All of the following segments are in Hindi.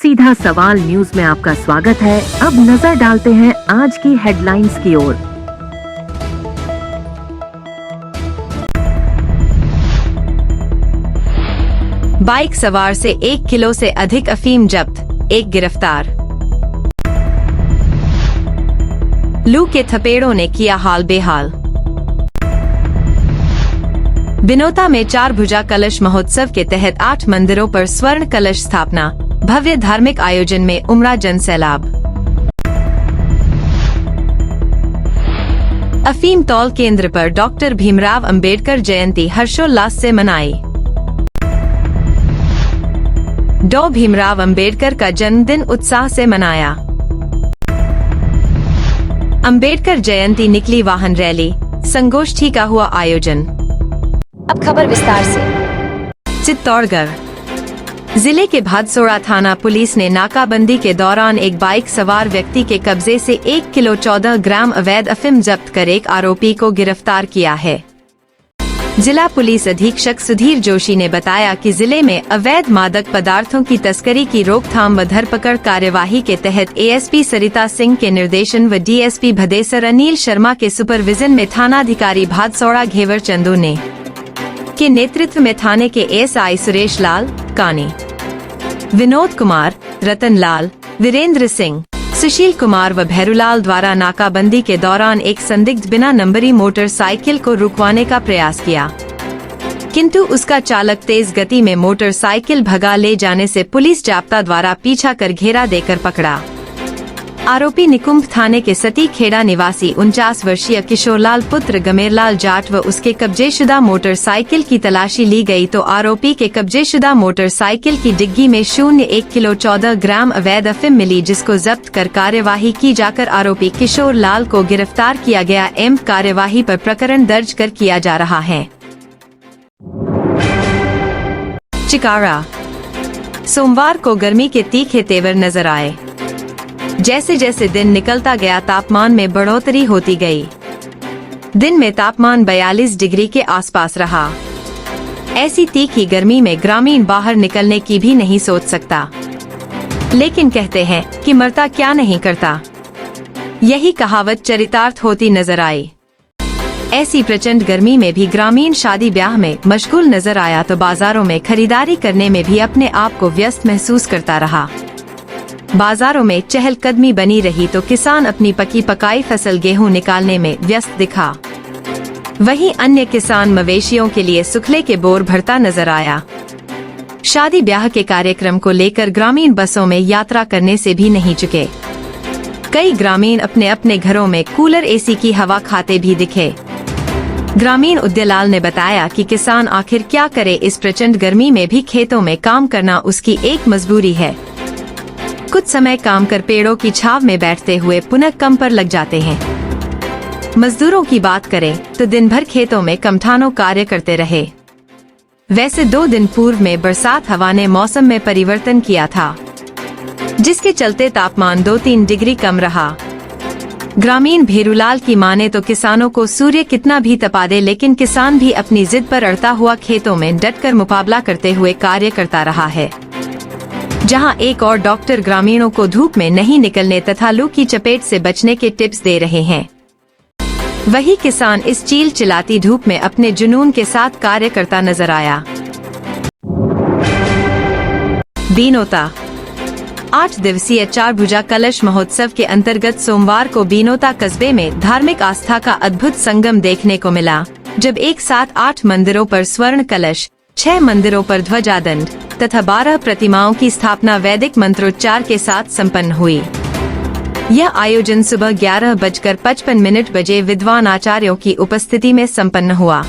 सीधा सवाल न्यूज में आपका स्वागत है। अब नजर डालते हैं आज की हेडलाइंस की ओर। बाइक सवार से 1 किलो से अधिक अफीम जब्त, एक गिरफ्तार। लू के थपेड़ों ने किया हाल बेहाल। बिनोता में 4 भुजा कलश महोत्सव के तहत 8 मंदिरों पर स्वर्ण कलश स्थापना, भव्य धार्मिक आयोजन में उमड़ा जन सैलाब। अफीम तौल केंद्र पर डॉक्टर भीमराव अंबेडकर जयंती हर्षोल्लास से मनाई। डॉ भीमराव अंबेडकर का जन्मदिन उत्साह से मनाया। अंबेडकर जयंती निकली वाहन रैली, संगोष्ठी का हुआ आयोजन। अब खबर विस्तार से। चित्तौड़गढ़ जिले के भादसोड़ा थाना पुलिस ने नाकाबंदी के दौरान एक बाइक सवार व्यक्ति के कब्जे से 1 किलो 14 ग्राम अवैध अफीम जब्त कर एक आरोपी को गिरफ्तार किया है। जिला पुलिस अधीक्षक सुधीर जोशी ने बताया कि जिले में अवैध मादक पदार्थों की तस्करी की रोकथाम व धरपकड़ कार्यवाही के तहत एएसपी सरिता सिंह के निर्देशन व डीएसपी भदेसर अनिल शर्मा के सुपरविजन में थानाधिकारी भादसोड़ा घेवर चंदू ने के नेतृत्व में थाने के एएसआई सुरेश लाल कानी, विनोद कुमार, रतन लाल, वीरेंद्र सिंह, सुशील कुमार व भैरूलाल द्वारा नाकाबंदी के दौरान एक संदिग्ध बिना नंबरी मोटरसाइकिल को रुकवाने का प्रयास किया, किंतु उसका चालक तेज गति में मोटरसाइकिल भगा ले जाने से पुलिस जाप्ता द्वारा पीछा कर घेरा देकर पकड़ा। आरोपी निकुंभ थाने के सती खेड़ा निवासी 49 वर्षीय किशोरलाल पुत्र गमेरलाल जाट व उसके कब्जेशुदा मोटरसाइकिल की तलाशी ली गई तो आरोपी के कब्जेशुदा मोटरसाइकिल की डिग्गी में 1 किलो 14 ग्राम अवैध अफीम मिली, जिसको जब्त कर कार्यवाही की जाकर आरोपी किशोरलाल को गिरफ्तार किया गया। कार्यवाही पर प्रकरण दर्ज कर किया जा रहा है। चिकारा सोमवार को गर्मी के तीखे तेवर नजर आए। जैसे जैसे दिन निकलता गया तापमान में बढ़ोतरी होती गई। दिन में तापमान 42 डिग्री के आसपास रहा। ऐसी तीखी गर्मी में ग्रामीण बाहर निकलने की भी नहीं सोच सकता, लेकिन कहते हैं कि मरता क्या नहीं करता, यही कहावत चरितार्थ होती नजर आई। ऐसी प्रचंड गर्मी में भी ग्रामीण शादी ब्याह में मशगूल नजर आया तो बाजारों में खरीदारी करने में भी अपने आप को व्यस्त महसूस करता रहा। बाजारों में चहलकदमी बनी रही तो किसान अपनी पकी पकाई फसल गेहूं निकालने में व्यस्त दिखा। वहीं अन्य किसान मवेशियों के लिए सुखले के बोर भरता नजर आया। शादी ब्याह के कार्यक्रम को लेकर ग्रामीण बसों में यात्रा करने से भी नहीं चुके। कई ग्रामीण अपने अपने घरों में कूलर एसी की हवा खाते भी दिखे। ग्रामीण उद्यलाल ने बताया कि किसान आखिर क्या करे, इस प्रचंड गर्मी में भी खेतों में काम करना उसकी एक मजबूरी है। कुछ समय काम कर पेड़ों की छाव में बैठते हुए पुनः कम पर लग जाते हैं। मजदूरों की बात करें तो दिन भर खेतों में कमठानों कार्य करते रहे। वैसे 2 दिन पूर्व में बरसात हवा ने मौसम में परिवर्तन किया था, जिसके चलते तापमान 2-3 डिग्री कम रहा। ग्रामीण भैरूलाल की माने तो किसानों को सूर्य कितना भी तपा दे, लेकिन किसान भी अपनी जिद पर अड़ता हुआ खेतों में डटकर मुकाबला करते हुए कार्य करता रहा है। जहां एक और डॉक्टर ग्रामीणों को धूप में नहीं निकलने तथा लू की चपेट से बचने के टिप्स दे रहे हैं, वही किसान इस चील चिलाती धूप में अपने जुनून के साथ कार्य करता नजर आया। बीनोता 8 दिवसीय 4 भुजा कलश महोत्सव के अंतर्गत सोमवार को बीनोता कस्बे में धार्मिक आस्था का अद्भुत संगम देखने को मिला, जब एक साथ 8 मंदिरों पर स्वर्ण कलश, 6 मंदिरों पर ध्वजादंड तथा 12 प्रतिमाओं की स्थापना वैदिक मंत्रोच्चार के साथ संपन्न हुई। यह आयोजन सुबह 11:55 बजे विद्वान आचार्यों की उपस्थिति में संपन्न हुआ।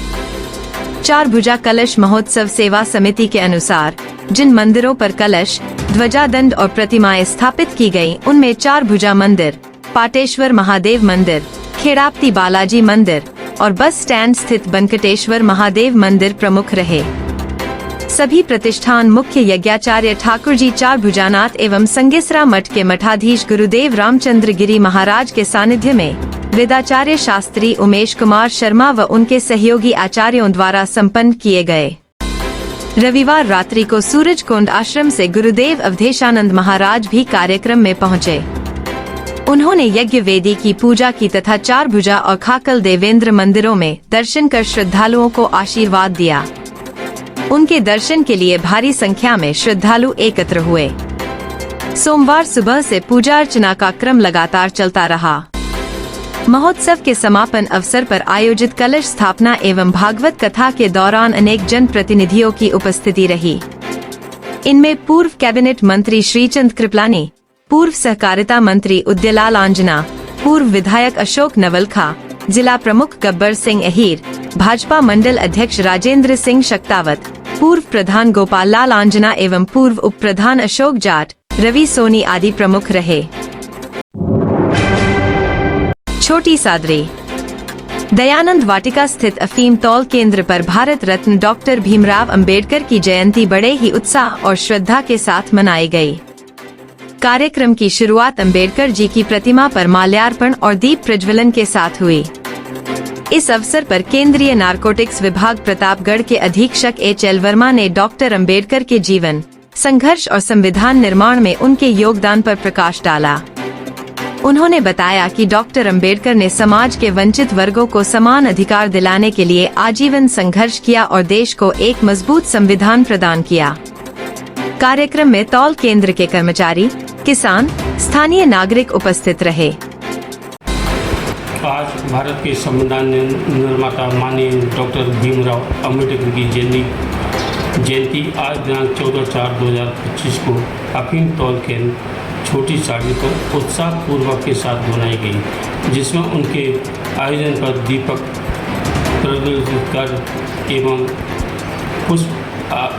4 भुजा कलश महोत्सव सेवा समिति के अनुसार जिन मंदिरों पर कलश, ध्वजादंड और प्रतिमाएं स्थापित की गयी, उनमें 4 भुजा मंदिर, पाटेश्वर महादेव मंदिर, खेड़ापती बालाजी मंदिर और बस स्टैंड स्थित बनकटेश्वर महादेव मंदिर प्रमुख रहे। सभी प्रतिष्ठान मुख्य यज्ञाचार्य ठाकुर जी 4 भुजानाथ एवं संगेसरा मठ के मठाधीश गुरुदेव रामचंद्र गिरी महाराज के सानिध्य में वेदाचार्य शास्त्री उमेश कुमार शर्मा व उनके सहयोगी आचार्यों द्वारा संपन्न किए गए। रविवार रात्रि को सूरज कुंड आश्रम से गुरुदेव अवधेशानंद महाराज भी कार्यक्रम में पहुंचे। उन्होंने यज्ञ वेदी की पूजा की तथा चार भुजा और खाकल देवेंद्र मंदिरों में दर्शन कर श्रद्धालुओं को आशीर्वाद दिया। उनके दर्शन के लिए भारी संख्या में श्रद्धालु एकत्र हुए। सोमवार सुबह से पूजा अर्चना का क्रम लगातार चलता रहा। महोत्सव के समापन अवसर पर आयोजित कलश स्थापना एवं भागवत कथा के दौरान अनेक जन प्रतिनिधियों की उपस्थिति रही। इनमें पूर्व कैबिनेट मंत्री श्रीचंद कृपलानी, पूर्व सहकारिता मंत्री उदयलाल आंजना, पूर्व विधायक अशोक नवलखा, जिला प्रमुख गब्बर सिंह अहीर, भाजपा मंडल अध्यक्ष राजेंद्र सिंह शक्तावत, पूर्व प्रधान गोपाल लाल आंजना एवं पूर्व उप प्रधान अशोक जाट, रवि सोनी आदि प्रमुख रहे। छोटी सादरी। दयानंद वाटिका स्थित अफीम तौल केंद्र पर भारत रत्न डॉक्टर भीमराव अंबेडकर की जयंती बड़े ही उत्साह और श्रद्धा के साथ मनाई गई। कार्यक्रम की शुरुआत अंबेडकर जी की प्रतिमा पर माल्यार्पण और दीप प्रज्वलन के साथ हुई। इस अवसर पर केंद्रीय नारकोटिक्स विभाग प्रतापगढ़ के अधीक्षक एच.एल. वर्मा ने डॉक्टर अंबेडकर के जीवन, संघर्ष और संविधान निर्माण में उनके योगदान पर प्रकाश डाला। उन्होंने बताया कि डॉक्टर अंबेडकर ने समाज के वंचित वर्गों को समान अधिकार दिलाने के लिए आजीवन संघर्ष किया और देश को एक मजबूत संविधान प्रदान किया। कार्यक्रम में तौल केंद्र के कर्मचारी, किसान, स्थानीय नागरिक उपस्थित रहे। आज भारत के संविधान निर्माता माननीय डॉक्टर भीमराव अंबेडकर की जयंती आज दिनांक 14/4/2025 को अफीम तौल केंद्र छोटी साड़ी पर उत्साह पूर्वक के साथ मनाई गई, जिसमें उनके आयोजन पर दीपक प्रज्वलित कर एवं पुष्प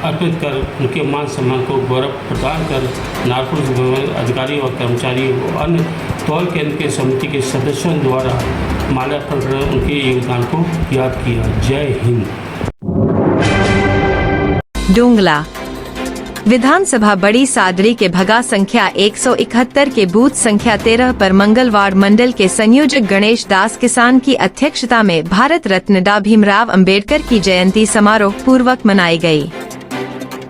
अर्पित कर उनके मान सम्मान को गौरव प्रदान कर नारकोटिक्स विभाग अधिकारी और कर्मचारी और अन्य तौल केंद्र के समिति के सदस्यों द्वारा माल्यार्पण कर उनके योगदान को याद किया। जय हिंद। डोंगला। विधानसभा बड़ी सादरी के भगा संख्या 171 के बूथ संख्या 13 पर मंगलवार मंडल के संयोजक गणेश दास किसान की अध्यक्षता में भारत रत्न डॉ भीमराव अंबेडकर की जयंती समारोह पूर्वक मनाई गई।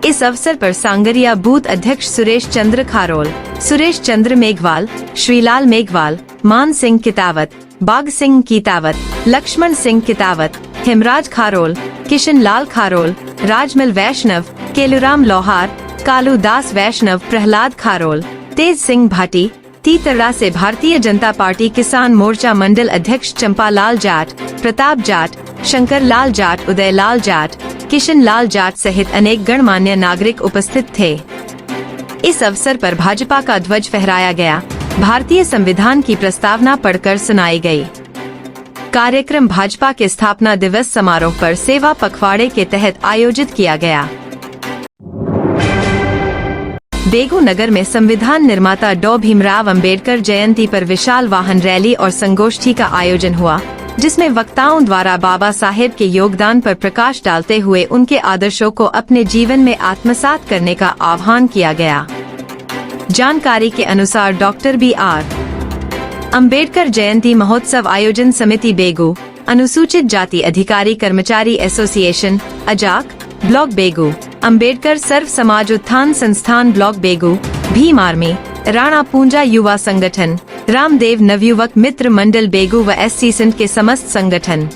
इस अवसर पर सांगरिया बूथ अध्यक्ष सुरेश चंद्र खारोल, सुरेश चंद्र मेघवाल, श्रीलाल मेघवाल, मान सिंह कितावत, बाग सिंह कीतावत, लक्ष्मण सिंह कितावत, हेमराज खारोल, किशन लाल खारोल, राजमल वैष्णव, केलूराम लोहार, कालू दास वैष्णव, प्रहलाद खारोल, तेज सिंह भाटी, तीतरा से भारतीय जनता पार्टी किसान मोर्चा मंडल अध्यक्ष चंपा लाल जाट, प्रताप जाट, शंकर लाल जाट, उदय लाल जाट, किशन लाल जाट सहित अनेक गणमान्य नागरिक उपस्थित थे। इस अवसर पर भाजपा का ध्वज फहराया गया, भारतीय संविधान की प्रस्तावना पढ़कर सुनाई गई। कार्यक्रम भाजपा के स्थापना दिवस समारोह पर सेवा पखवाड़े के तहत आयोजित किया गया। बेगू नगर में संविधान निर्माता डॉ भीमराव अंबेडकर जयंती पर विशाल वाहन रैली और संगोष्ठी का आयोजन हुआ, जिसमें वक्ताओं द्वारा बाबा साहेब के योगदान पर प्रकाश डालते हुए उनके आदर्शों को अपने जीवन में आत्मसात करने का आह्वान किया गया। जानकारी के अनुसार डॉक्टर बी.आर. अंबेडकर जयंती महोत्सव आयोजन समिति बेगू, अनुसूचित जाति अधिकारी कर्मचारी एसोसिएशन अजाक, ब्लॉक बेगू, अंबेडकर सर्व समाज उत्थान संस्थान ब्लॉक बेगू, भीम आर्मी, राणा पूंजा युवा संगठन, रामदेव नवयुवक मित्र मंडल बेगू व एससी संघ के समस्त संगठन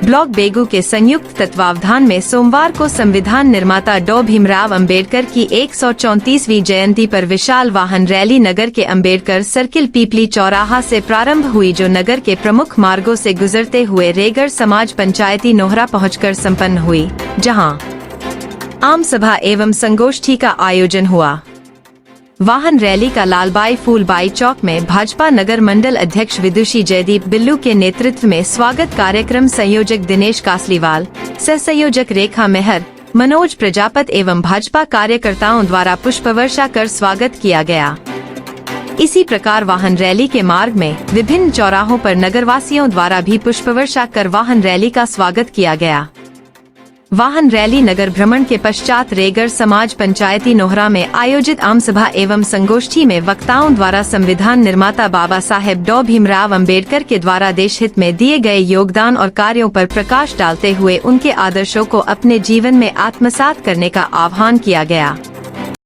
ब्लॉक बेगू के संयुक्त तत्वावधान में सोमवार को संविधान निर्माता डॉ भीमराव अंबेडकर की 134वीं जयंती पर विशाल वाहन रैली नगर के अंबेडकर सर्किल पीपली चौराहा से प्रारंभ हुई, जो नगर के प्रमुख मार्गों से गुजरते हुए रेगड़ समाज पंचायती नोहरा पहुंचकर संपन्न हुई, जहां आम सभा एवं संगोष्ठी का आयोजन हुआ। वाहन रैली का लालबाई फूलबाई चौक में भाजपा नगर मंडल अध्यक्ष विदुषी जयदीप बिल्लू के नेतृत्व में स्वागत कार्यक्रम संयोजक दिनेश कासलीवाल, सह संयोजक रेखा मेहर, मनोज प्रजापत एवं भाजपा कार्यकर्ताओं द्वारा पुष्पवर्षा कर स्वागत किया गया। इसी प्रकार वाहन रैली के मार्ग में विभिन्न चौराहों पर नगरवासियों द्वारा भी पुष्पवर्षा कर वाहन रैली का स्वागत किया गया। वाहन रैली नगर भ्रमण के पश्चात रेगर समाज पंचायती नोहरा में आयोजित आम सभा एवं संगोष्ठी में वक्ताओं द्वारा संविधान निर्माता बाबा साहेब डॉ भीमराव अंबेडकर के द्वारा देश हित में दिए गए योगदान और कार्यों पर प्रकाश डालते हुए उनके आदर्शों को अपने जीवन में आत्मसात करने का आह्वान किया गया।